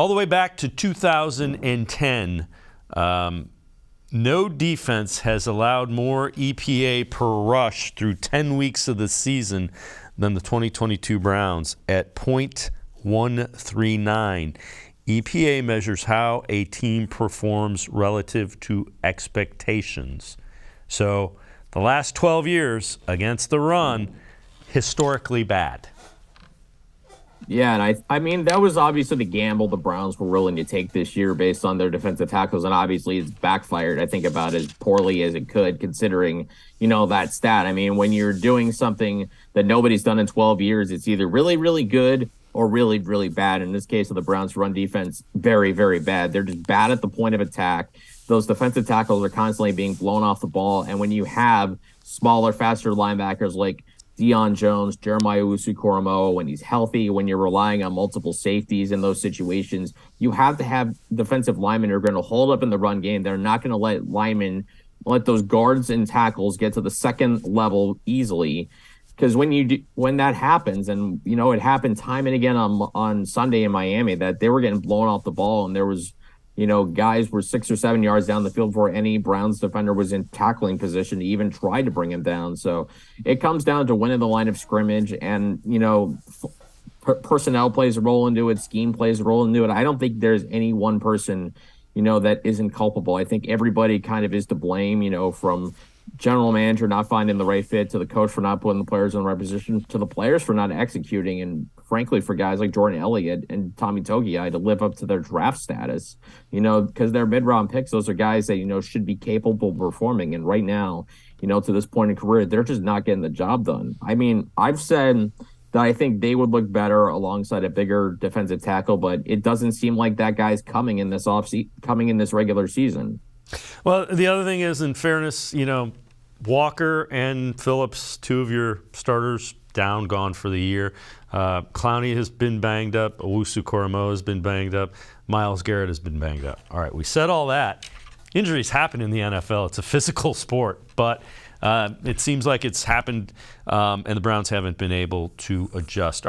All the way back to 2010, no defense has allowed more EPA per rush through 10 weeks of the season than the 2022 Browns at .139. EPA measures how a team performs relative to expectations. So the last 12 years against the run, historically bad. Yeah, and I mean, that was obviously the gamble the Browns were willing to take this year based on their defensive tackles, and obviously it's backfired, I think, about as poorly as it could, considering, that stat. I mean, when you're doing something that nobody's done in 12 years, it's either really, really good or really, really bad. In this case of the Browns' run defense, very, very bad. They're just bad at the point of attack. Those defensive tackles are constantly being blown off the ball, and when you have smaller, faster linebackers like Deion Jones, Jeremiah Owusu-Koramoah, when he's healthy, when you're relying on multiple safeties in those situations, you have to have defensive linemen who are going to hold up in the run game. They're not going to let those guards and tackles get to the second level easily. Because when that happens, and it happened time and again on Sunday in Miami, that they were getting blown off the ball, and there was guys were 6 or 7 yards down the field before any Browns defender was in tackling position to even try to bring him down. So it comes down to winning the line of scrimmage, and, personnel plays a role into it. Scheme plays a role into it. I don't think there's any one person, that isn't culpable. I think everybody kind of is to blame, from general manager not finding the right fit, to the coach for not putting the players in the right position, to the players for not executing, and frankly for guys like Jordan Elliott and Tommy Togiai to live up to their draft status, because they're mid-round picks. Those are guys that, should be capable of performing. And right now, to this point in career, they're just not getting the job done. I mean, I've said that I think they would look better alongside a bigger defensive tackle, but it doesn't seem like that guy's coming in this regular season. Well, the other thing is, in fairness, Walker and Phillips, two of your starters, gone for the year. Clowney has been banged up. Owusu-Koramoah has been banged up. Myles Garrett has been banged up. All right, we said all that. Injuries happen in the NFL. It's a physical sport, but it seems like it's happened, and the Browns haven't been able to adjust. All right.